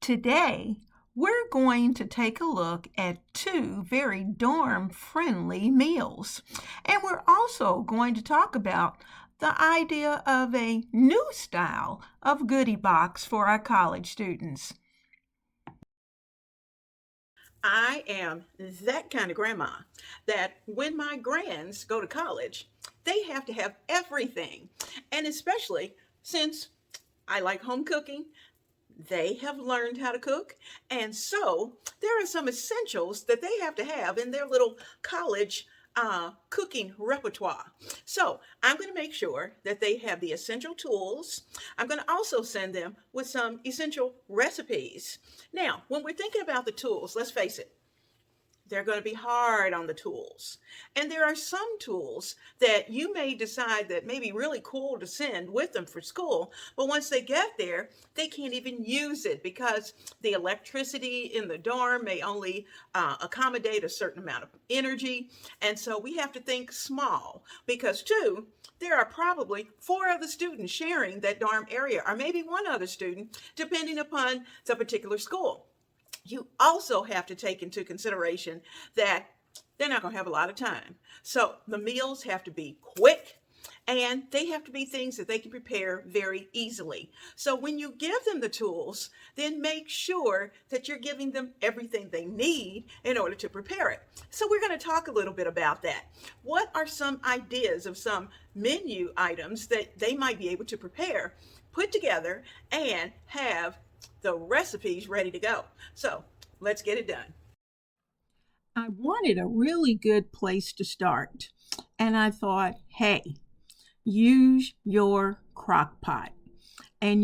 Today, we're going to take a look at two very dorm-friendly meals. And we're also going to talk about the idea of a new style of goodie box for our college students. I am that kind of grandma that when my grands go to college, they have to have everything. And especially since I like home cooking, they have learned how to cook. And so there are some essentials that they have to have in their little college cooking repertoire. So I'm going to make sure that they have the essential tools. I'm going to also send them with some essential recipes. Now, when we're thinking about the tools, let's face it, they're going to be hard on the tools. And there are some tools that you may decide that may be really cool to send with them for school, but once they get there, they can't even use it because the electricity in the dorm may only accommodate a certain amount of energy. And so we have to think small because, too, there are probably 4 other students sharing that dorm area, or maybe 1 other student, depending upon the particular school. You also have to take into consideration that they're not going to have a lot of time. So the meals have to be quick and they have to be things that they can prepare very easily. So when you give them the tools, then make sure that you're giving them everything they need in order to prepare it. So we're going to talk a little bit about that. What are some ideas of some menu items that they might be able to prepare, put together, and have the recipes ready to go? So let's get it done. I wanted a really good place to start, and I thought, hey, use your crock pot. And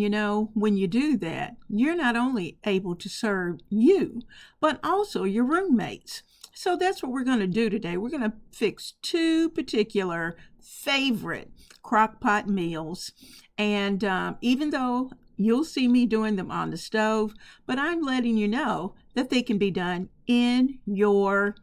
when you do that, you're not only able to serve you, but also your roommates. So that's what we're going to do today. We're going to fix 2 particular favorite crock pot meals. And even though you'll see me doing them on the stove, but I'm letting you know that they can be done in your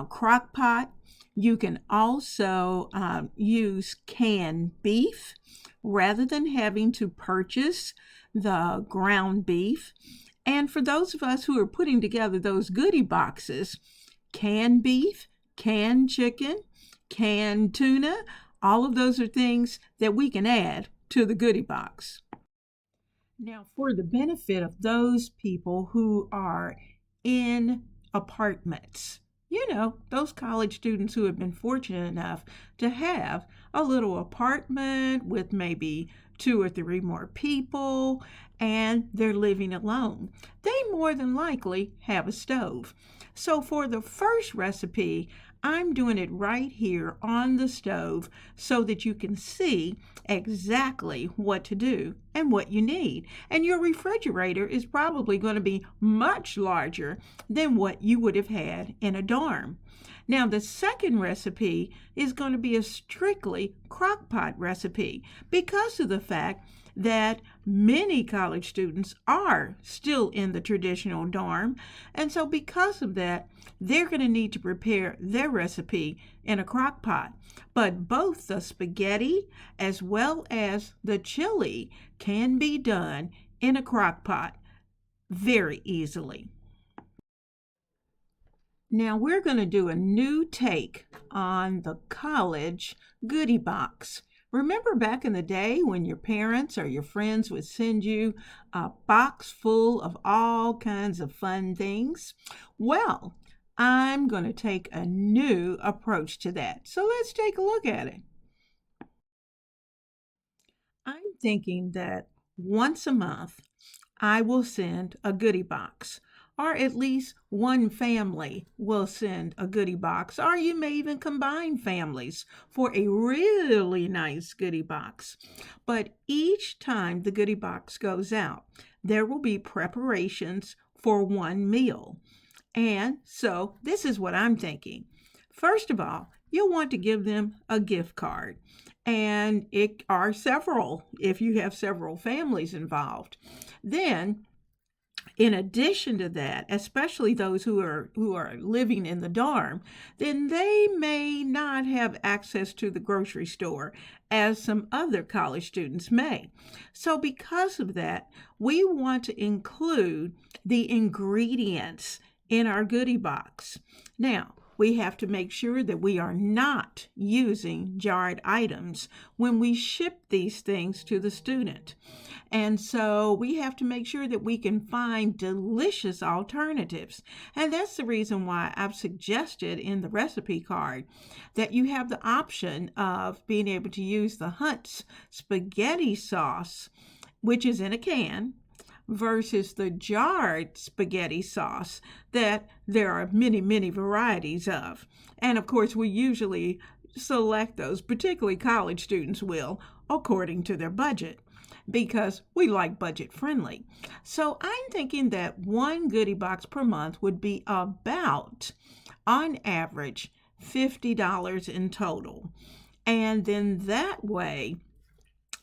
crock pot. You can also use canned beef rather than having to purchase the ground beef. And for those of us who are putting together those goodie boxes, canned beef, canned chicken, canned tuna, all of those are things that we can add to the goodie box. Now, for the benefit of those people who are in apartments, those college students who have been fortunate enough to have a little apartment with maybe 2 or 3 more people, and they're living alone, they more than likely have a stove. So for the first recipe, I'm doing it right here on the stove so that you can see exactly what to do and what you need. And your refrigerator is probably going to be much larger than what you would have had in a dorm. Now, the second recipe is going to be a strictly crockpot recipe because of the fact that many college students are still in the traditional dorm. And so because of that, they're going to need to prepare their recipe in a crock pot. But both the spaghetti as well as the chili can be done in a crock pot very easily. Now we're going to do a new take on the college goodie box. Remember back in the day when your parents or your friends would send you a box full of all kinds of fun things? Well, I'm going to take a new approach to that. So let's take a look at it. I'm thinking that once a month, I will send a goodie box, or at least one family will send a goodie box, or you may even combine families for a really nice goodie box. But each time the goodie box goes out, there will be preparations for one meal. And so this is what I'm thinking. First of all, you'll want to give them a gift card. And it are several if you have several families involved. Then In addition to that, especially those who are living in the dorm, then they may not have access to the grocery store as some other college students may. So because of that, we want to include the ingredients in our goodie box. Now, we have to make sure that we are not using jarred items when we ship these things to the student. And so we have to make sure that we can find delicious alternatives. And that's the reason why I've suggested in the recipe card that you have the option of being able to use the Hunt's spaghetti sauce, which is in a can, versus the jarred spaghetti sauce that there are many, many varieties of. And of course, we usually select those, particularly college students will, according to their budget, because we like budget friendly. So I'm thinking that one goodie box per month would be about, on average, $50 in total. And then that way,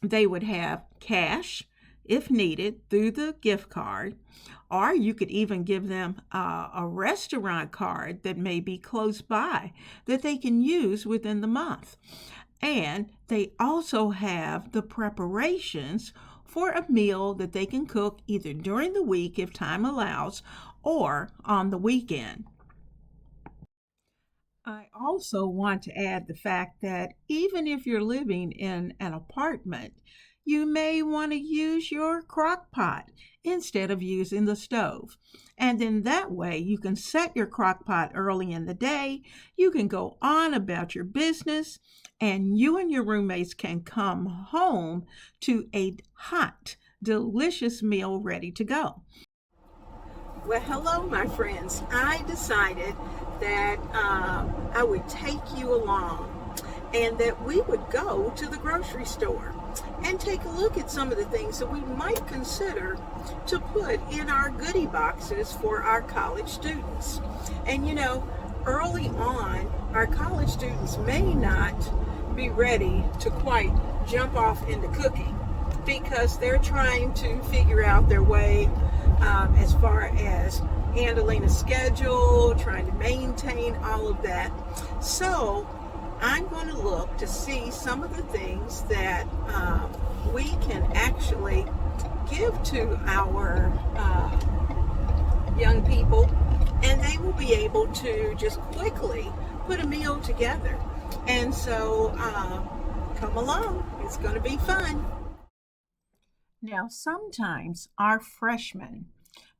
they would have cash if needed through the gift card, or you could even give them a restaurant card that may be close by that they can use within the month. And they also have the preparations for a meal that they can cook either during the week if time allows or on the weekend. I also want to add the fact that even if you're living in an apartment, you may want to use your crock pot instead of using the stove. And then that way you can set your crock pot early in the day, you can go on about your business, and you and your roommates can come home to a hot, delicious meal ready to go. Well, hello, my friends. I decided that I would take you along and that we would go to the grocery store and take a look at some of the things that we might consider to put in our goodie boxes for our college students. And you know, early on, our college students may not be ready to quite jump off into cooking because they're trying to figure out their way as far as handling a schedule, trying to maintain all of that. So I'm going to look to see some of the things that we can actually give to our young people, and they will be able to just quickly put a meal together. And so come along, it's going to be fun. Now, sometimes our freshmen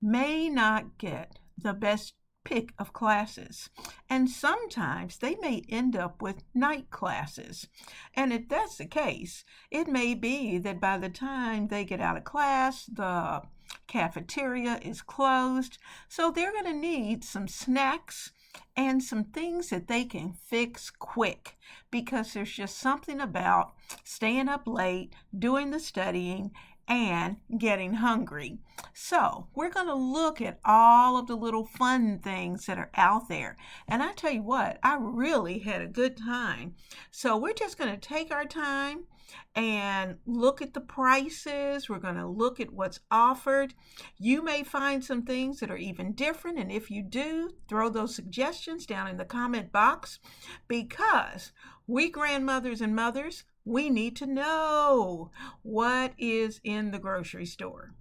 may not get the best pick of classes, and sometimes they may end up with night classes. And if that's the case, it may be that by the time they get out of class, the cafeteria is closed, so they're going to need some snacks and some things that they can fix quick, because there's just something about staying up late, doing the studying, and getting hungry. So we're going to look at all of the little fun things that are out there. And I tell you what, I really had a good time. So we're just going to take our time and look at the prices. We're going to look at what's offered. You may find some things that are even different. And if you do, throw those suggestions down in the comment box, because we grandmothers and mothers, we need to know what is in the grocery store.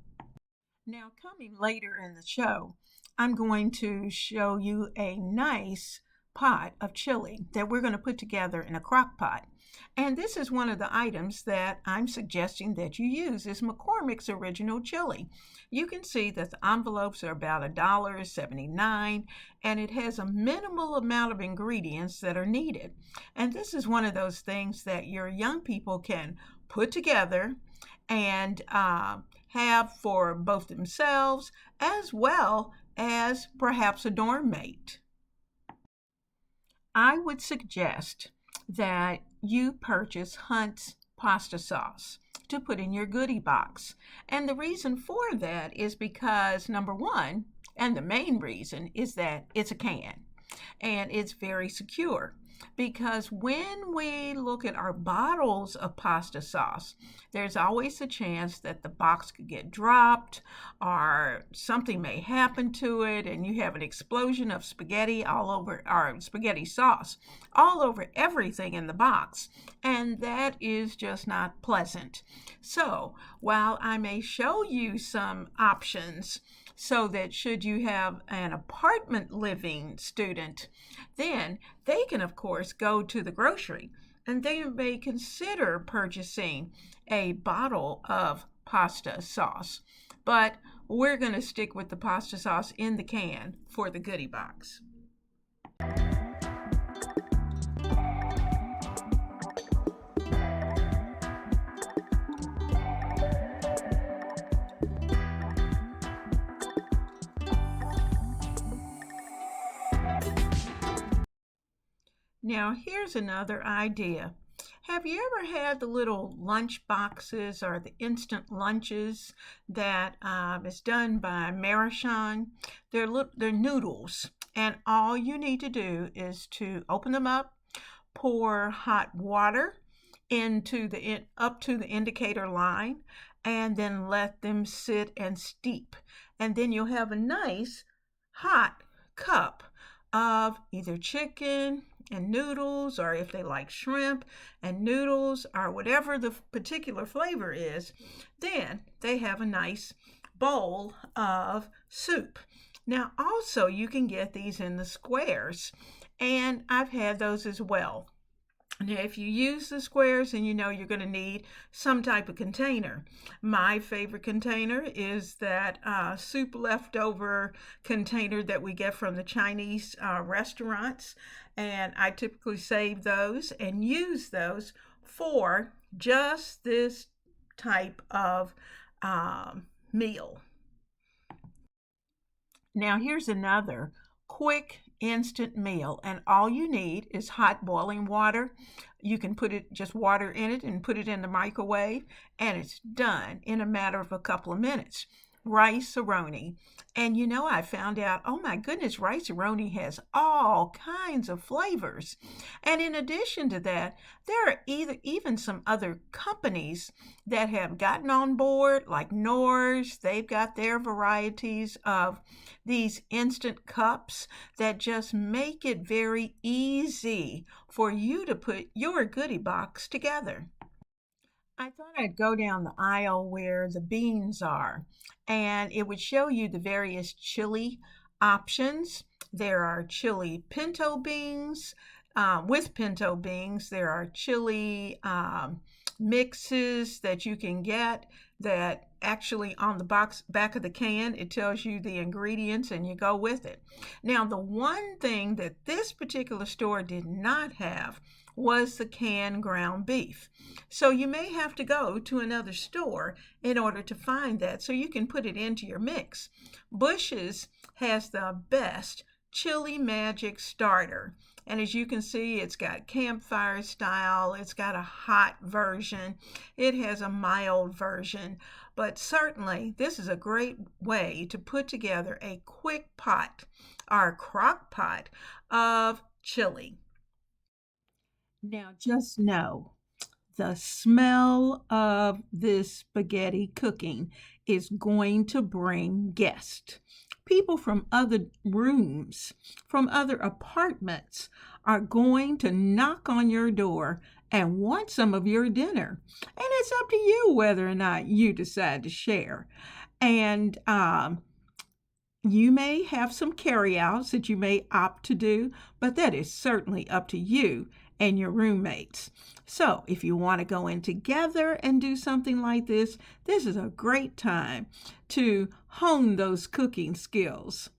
Now, coming later in the show, I'm going to show you a nice pot of chili that we're going to put together in a crock pot. And this is one of the items that I'm suggesting that you use, is McCormick's Original Chili. You can see that the envelopes are about $1.79, and it has a minimal amount of ingredients that are needed. And this is one of those things that your young people can put together and have for both themselves as well as perhaps a dorm mate. I would suggest that you purchase Hunt's pasta sauce to put in your goodie box. And the reason for that is because, number one, and the main reason, is that it's a can and it's very secure. because when we look at our bottles of pasta sauce, there's always a chance that the box could get dropped or something may happen to it and you have an explosion of spaghetti all over, or spaghetti sauce all over everything in the box. And that is just not pleasant. So while I may show you some options so that should you have an apartment living student, then they can, of course, go to the grocery and they may consider purchasing a bottle of pasta sauce. But we're going to stick with the pasta sauce in the can for the goodie box. Now, here's another idea. Have you ever had the little lunch boxes or the instant lunches that is done by Marishon? They're noodles, and all you need to do is to open them up, pour hot water up to the indicator line, and then let them sit and steep. And then you'll have a nice hot cup of either chicken and noodles, or if they like shrimp and noodles, or whatever the particular flavor is, then they have a nice bowl of soup. Now also you can get these in the squares, and I've had those as well. Now, if you use the squares, and you know you're going to need some type of container. My favorite container is that soup leftover container that we get from the Chinese restaurants. And I typically save those and use those for just this type of meal. Now, here's another quick instant meal, and all you need is hot boiling water. You can put just water in it and put it in the microwave, and it's done in a matter of a couple of minutes. Rice-a-roni. And you know, I found out, oh my goodness, rice-a-roni has all kinds of flavors. And in addition to that, there are even some other companies that have gotten on board, like Knorr's. They've got their varieties of these instant cups that just make it very easy for you to put your goodie box together. I thought I'd go down the aisle where the beans are, and it would show you the various chili options. There are chili pinto beans. With pinto beans, there are chili mixes that you can get that actually on the back of the can, it tells you the ingredients and you go with it. Now, the one thing that this particular store did not have was the canned ground beef. So you may have to go to another store in order to find that so you can put it into your mix. Bush's has the best chili magic starter. And as you can see, it's got campfire style, it's got a hot version, it has a mild version, but certainly this is a great way to put together a quick pot or crock pot of chili. Now just know, the smell of this spaghetti cooking is going to bring guests. People from other rooms, from other apartments, are going to knock on your door and want some of your dinner. And it's up to you whether or not you decide to share. And you may have some carryouts that you may opt to do, but that is certainly up to you and your roommates. So if you want to go in together and do something like this, this is a great time to hone those cooking skills.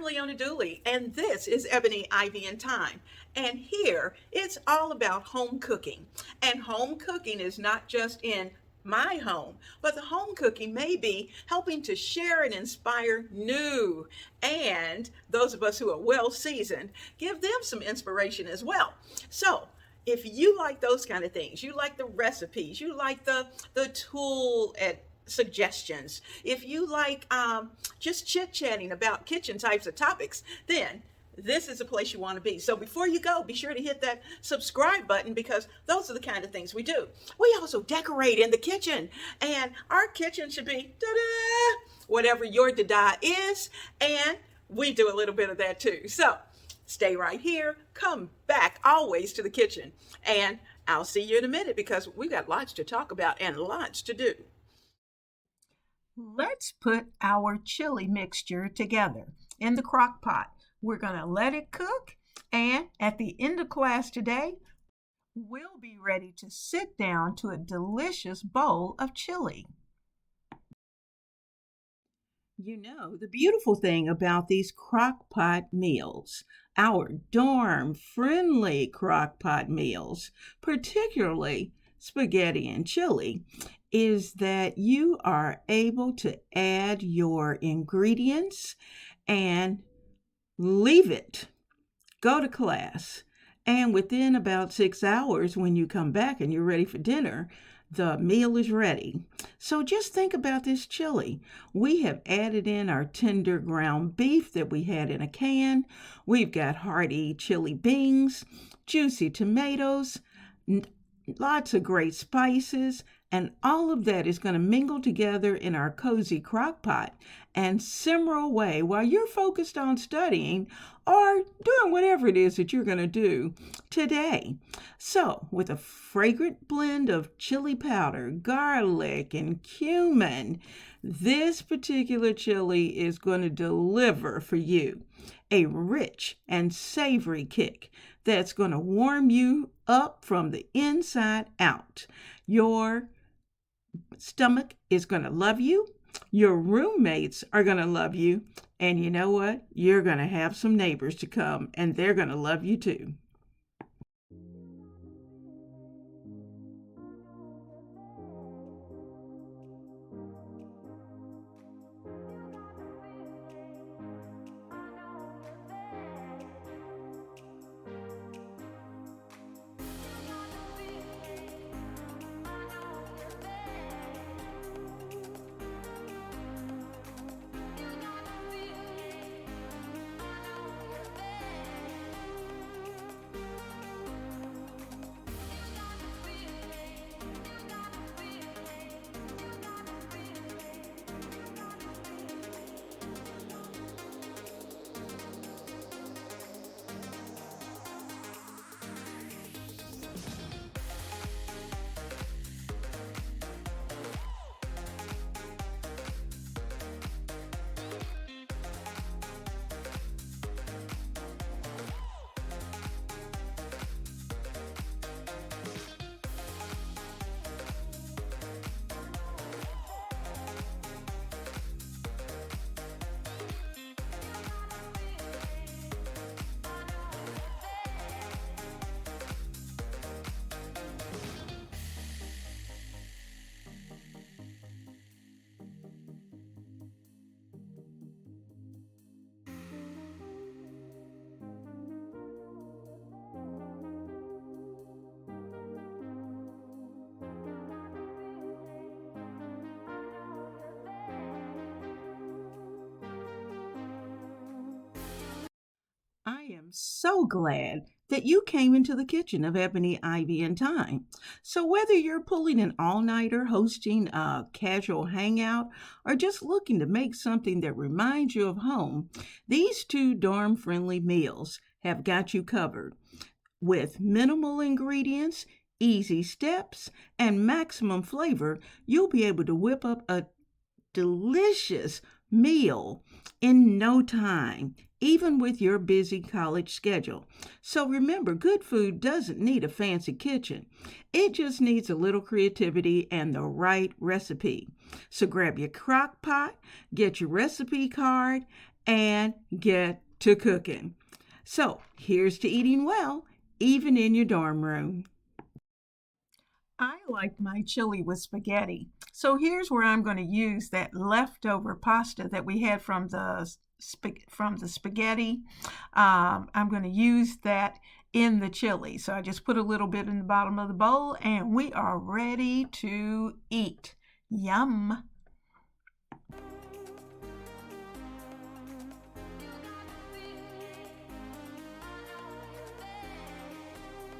Leona Dooley, and this is Ebony Ivy Thyme. And here it's all about home cooking. And home cooking is not just in my home, but the home cooking may be helping to share and inspire new. And those of us who are well seasoned, give them some inspiration as well. So, if you like those kind of things, you like the recipes, you like the tool at suggestions, if you like just chit chatting about kitchen types of topics, then this is a place you want to be. So before you go, be sure to hit that subscribe button because those are the kind of things we do. We also decorate in the kitchen, and our kitchen should be da-da, whatever your da-da is, and we do a little bit of that too. So stay right here, come back always to the kitchen, and I'll see you in a minute because we've got lots to talk about and lots to do. Let's put our chili mixture together in the crock pot. We're going to let it cook, and at the end of class today, we'll be ready to sit down to a delicious bowl of chili. You know, the beautiful thing about these crock-pot meals, our dorm-friendly crock-pot meals, particularly spaghetti and chili, is that you are able to add your ingredients and leave it, go to class, and within about 6 hours, when you come back and you're ready for dinner, the meal is ready. So just think about this chili. We have added in our tender ground beef that we had in a can. We've got hearty chili beans, juicy tomatoes, lots of great spices, and all of that is going to mingle together in our cozy crock pot and simmer away while you're focused on studying or doing whatever it is that you're going to do today. So, with a fragrant blend of chili powder, garlic, and cumin, this particular chili is going to deliver for you a rich and savory kick that's going to warm you up from the inside out. Your stomach is going to love you. Your roommates are going to love you. And you know what? You're going to have some neighbors to come, and they're going to love you too. I am so glad that you came into the kitchen of Ebony, Ivy, and Thyme. So whether you're pulling an all-nighter, hosting a casual hangout, or just looking to make something that reminds you of home, these two dorm-friendly meals have got you covered. With minimal ingredients, easy steps, and maximum flavor, you'll be able to whip up a delicious meal in no time, even with your busy college schedule. So remember, good food doesn't need a fancy kitchen. It just needs a little creativity and the right recipe. So grab your crock pot, get your recipe card, and get to cooking. So here's to eating well, even in your dorm room. I like my chili with spaghetti. So here's where I'm going to use that leftover pasta that we had from the spaghetti. I'm going to use that in the chili. So I just put a little bit in the bottom of the bowl and we are ready to eat. Yum!